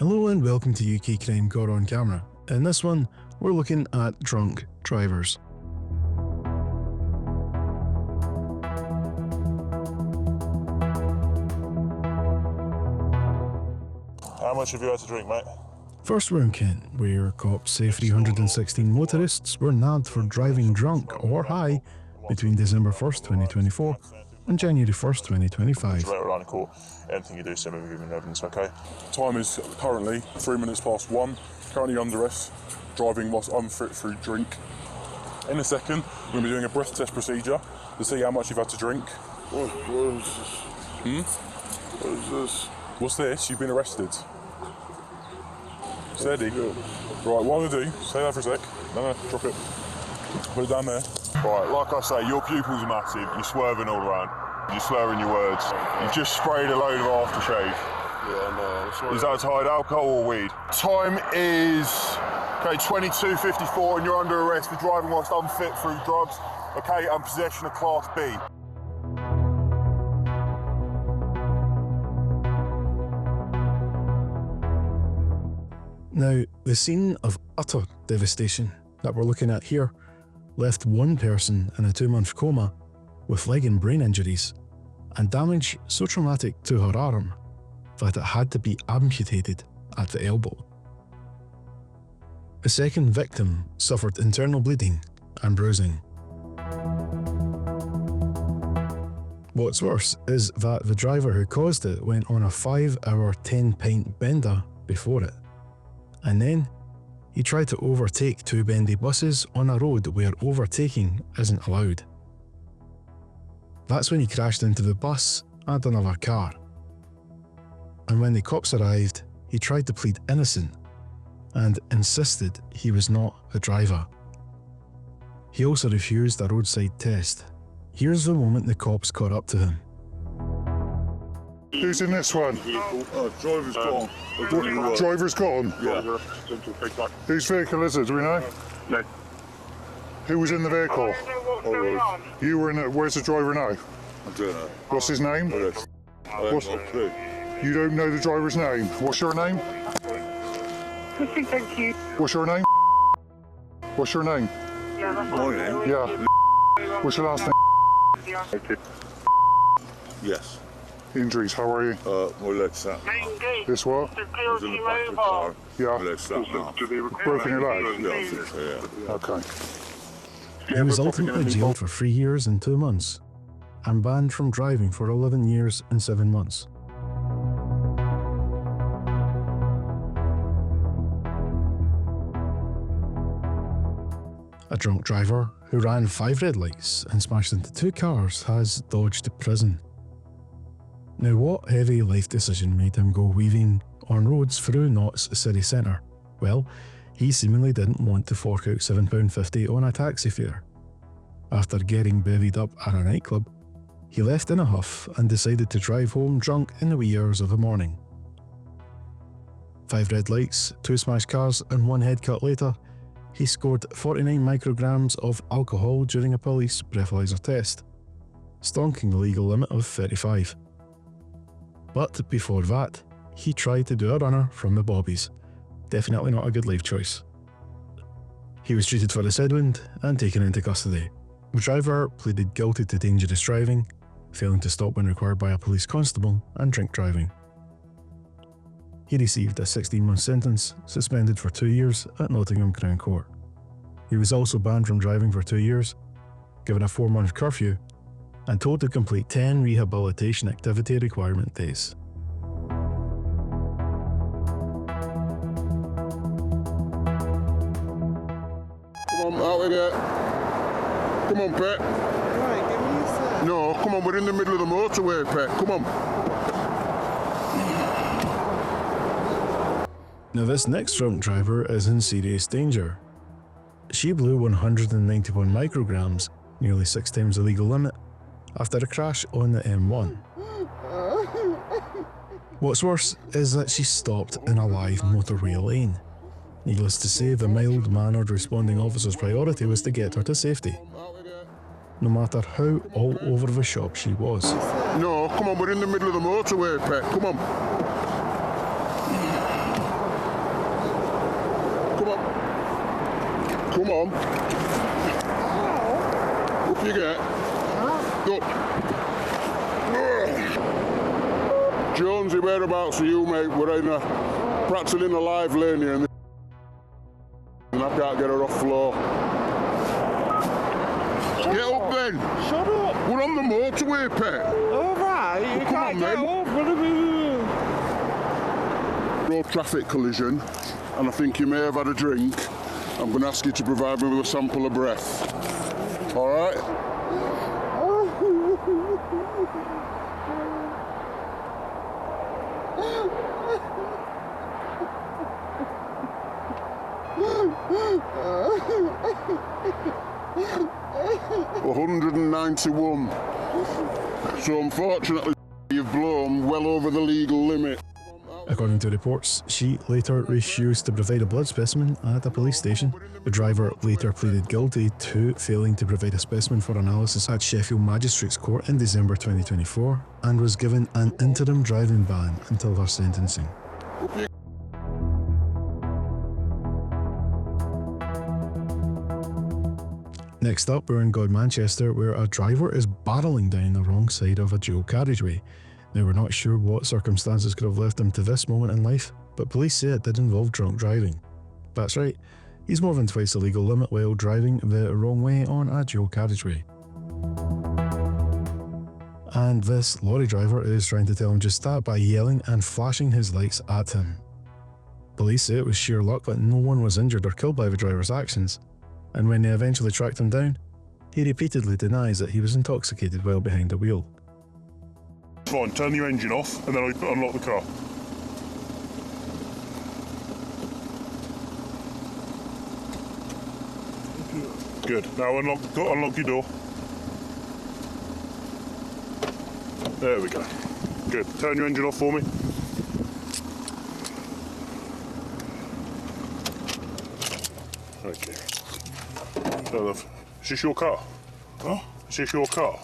Hello and welcome to UK Crime Caught on Camera. In this one, we're looking at drunk drivers. How much have you had to drink, mate? First, we're in Kent, where cops say 316 motorists were nabbed for driving drunk or high between December 1st, 2024 and January 1st, 2025. Right around the court. Anything you do, send me with evidence, okay? Time is currently 3 minutes past 1. Currently under arrest, driving whilst unfit through drink. In a second, we're going to be doing a breath test procedure to see how much you've had to drink. What is this? What is this? What's this? You've been arrested. Steady. Right, what I'm going to do, stay there for a sec. No, drop it. Put it down there. Right, like I say, your pupils are massive. You're swerving all around. You're slurring your words. You've just sprayed a load of aftershave. Yeah, no, sorry. Is that tied alcohol or weed? Time is 22:54 and you're under arrest for driving whilst unfit through drugs, okay, and possession of Class B. Now, the scene of utter devastation that we're looking at here left one person in a 2-month coma with leg and brain injuries and damage so traumatic to her arm that it had to be amputated at the elbow. A second victim suffered internal bleeding and bruising. What's worse is that the driver who caused it went on a 5-hour 10-pint bender before it. And then he tried to overtake 2 bendy buses on a road where overtaking isn't allowed. That's when he crashed into the bus and another car. And when the cops arrived, he tried to plead innocent and insisted he was not the driver. He also refused a roadside test. Here's the moment the cops caught up to him. Who's in this one? Driver's gone. Driver's gone? Yeah. Whose vehicle is it, do we know? No. Who was in the vehicle? You were in it. Where's the driver now? I don't know. What's his name? What's a clue? You don't know the driver's name? What's your name? Thank you. What's your name? What's your name? Yeah, that's My name? Yeah. What's your last name? Yes. Injuries, how are you? My leg's up. main gate. This what? The I was in the guilty back of the mobile. car. Yeah. My leg's up now. Broken your leg? Yeah, I think so, yeah. Okay. He was ultimately jailed for 3 years and 2 months and banned from driving for 11 years and 7 months. A drunk driver who ran 5 red lights and smashed into 2 cars has dodged prison. Now, what heavy life decision made him go weaving on roads through Notts city centre? Well, he seemingly didn't want to fork out £7.50 on a taxi fare. After getting bevied up at a nightclub, he left in a huff and decided to drive home drunk in the wee hours of the morning. 5 red lights, 2 smashed cars and 1 head cut later, he scored 49 micrograms of alcohol during a police breathalyzer test, stonking the legal limit of 35. But before that, he tried to do a runner from the bobbies. Definitely not a good life choice. He was treated for a headwind and taken into custody. The driver pleaded guilty to dangerous driving, failing to stop when required by a police constable, and drink driving. He received a 16-month sentence, suspended for 2 years at Nottingham Crown Court. He was also banned from driving for 2 years, given a 4-month curfew, and told to complete 10 rehabilitation activity requirement days. Come on, out with it. Come on, Pet. Right, give me a sec. No, come on, we're in the middle of the motorway, Pet. Come on. Now, this next drunk driver is in serious danger. She blew 191 micrograms, nearly 6 times the legal limit, after a crash on the M1. What's worse is that she stopped in a live motorway lane. Needless to say, the mild-mannered responding officer's priority was to get her to safety, no matter how all over the shop she was. No, come on, we're in the middle of the motorway, Pet. Come on. Come on. Up you get. Good. Jonesy, whereabouts are you, mate? We're in practically in a live lane here, and I can't get her off floor. Get up then. Shut up. We're on the motorway, pet. All right, you Come can't on, get then. up. Road traffic collision, and I think you may have had a drink. I'm going to ask you to provide me with a sample of breath. All right? 191. So unfortunately, you've blown well over the legal limit. According to reports, she later refused to provide a blood specimen at a police station. The driver later pleaded guilty to failing to provide a specimen for analysis at Sheffield Magistrates Court in December 2024 and was given an interim driving ban until her sentencing. Next up, we're in God Manchester, where a driver is barreling down the wrong side of a dual carriageway. Now, we're not sure what circumstances could have left him to this moment in life, but police say it did involve drunk driving. That's right, he's more than twice the legal limit while driving the wrong way on a dual carriageway. And this lorry driver is trying to tell him just that by yelling and flashing his lights at him. Police say it was sheer luck that no one was injured or killed by the driver's actions, and when they eventually tracked him down, he repeatedly denies that he was intoxicated while behind the wheel. Fine, turn your engine off and then unlock the car. Good. Now unlock your door. There we go. Good. Turn your engine off for me. Thank you. So, love, is this your car? Huh? Is this your car?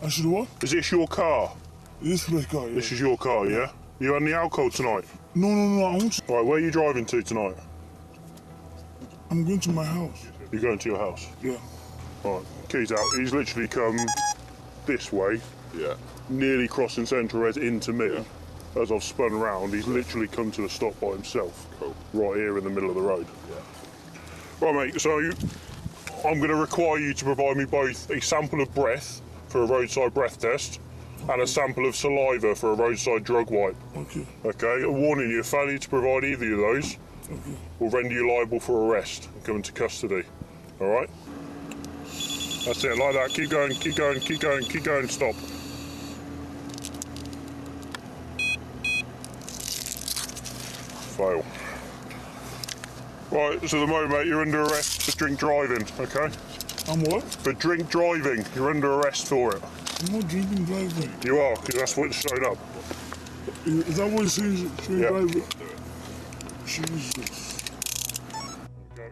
I should what? Is this your car? This is my car, yeah. This is your car, yeah? You had any alcohol tonight? No, I won't. Right, where are you driving to tonight? I'm going to my house. You're going to your house? Yeah. Right, keys out. He's literally come this way, nearly crossing Central Res into me. As I've spun around, he's literally come to a stop by himself, right here in the middle of the road. Right, mate, so I'm going to require you to provide me both a sample of breath for a roadside breath test and a sample of saliva for a roadside drug wipe. Okay. Okay, a warning you, failure to provide either of those will render you liable for arrest and come into custody. All right? That's it, like that. Keep going, keep going, keep going, keep going, stop. Fail. Right, so at the moment, mate, you're under arrest for drink driving, okay? I'm what? For drink driving, you're under arrest for it. I'm not drinking driving. You are, because that's what's shown up. Is that what it says? Yeah. Driving? Jesus.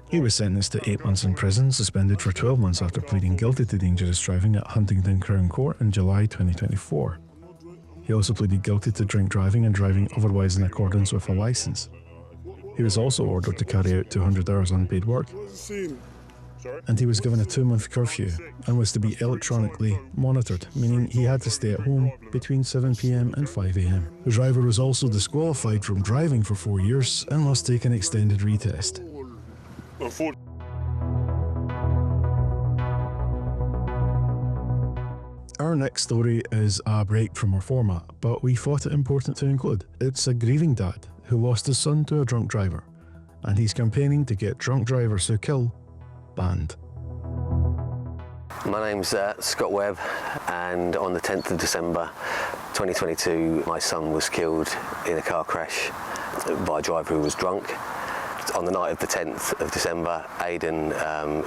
He was sentenced to 8 months in prison, suspended for 12 months after pleading guilty to dangerous driving at Huntingdon Crown Court in July 2024. He also pleaded guilty to drink driving and driving otherwise in accordance with a licence. He was also ordered to carry out 200 hours unpaid work, and he was given a 2-month curfew and was to be electronically monitored, meaning he had to stay at home between 7 p.m. and 5 a.m. The driver was also disqualified from driving for 4 years and must take an extended retest. Our next story is a break from our format, but we thought it important to include. It's a grieving dad who lost his son to a drunk driver, and he's campaigning to get drunk drivers who kill banned. My name's Scott Webb, and on the 10th of December 2022, my son was killed in a car crash by a driver who was drunk. On the night of the 10th of December, Aidan,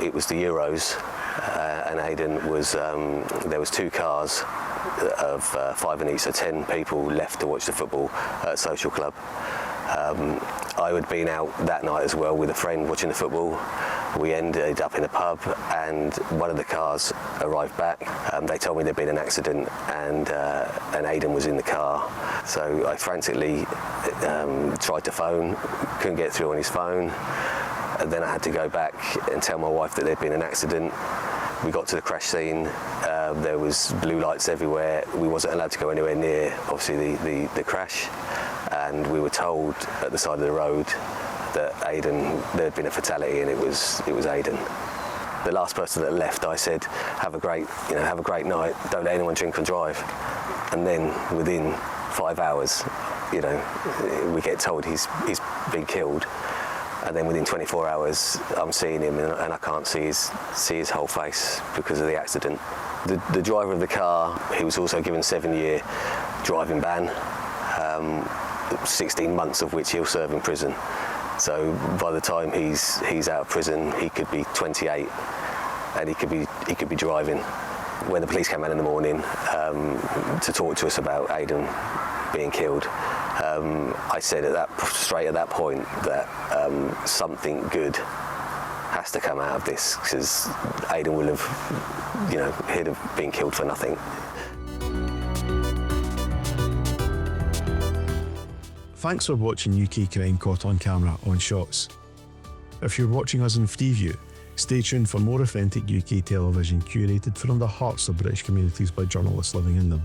it was the Euros, and Aidan was, there was 2 cars of 5 in each, so 10 people left to watch the football at Social Club. I had been out that night as well with a friend watching the football. We ended up in a pub and one of the cars arrived back. They told me there'd been an accident and Aidan was in the car. So I frantically tried to phone, couldn't get through on his phone. And then I had to go back and tell my wife that there'd been an accident. We got to the crash scene. There was blue lights everywhere. We wasn't allowed to go anywhere near, obviously, the crash. And we were told at the side of the road that Aidan, there'd been a fatality, and it was Aidan. The last person that left, I said, have a great night. Don't let anyone drink and drive. And then within 5 hours, we get told he's been killed. And then within 24 hours, I'm seeing him, and I can't see his whole face because of the accident. The driver of the car, he was also given 7-year driving ban, 16 months of which he'll serve in prison. So by the time he's out of prison, he could be 28, and he could be driving. When the police came out in the morning to talk to us about Aidan being killed, I said straight at that point that something good has to come out of this, because Aidan will have, he'd have been killed for nothing. Thanks for watching UK Crime Caught on Camera on Shots. If you're watching us in Freeview, stay tuned for more authentic UK television curated from the hearts of British communities by journalists living in them.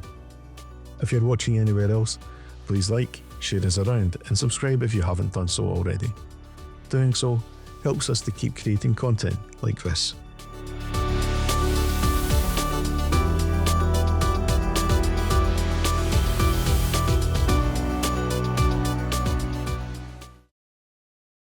If you're watching anywhere else, please like, share us around, and subscribe if you haven't done so already. Doing so helps us to keep creating content like this.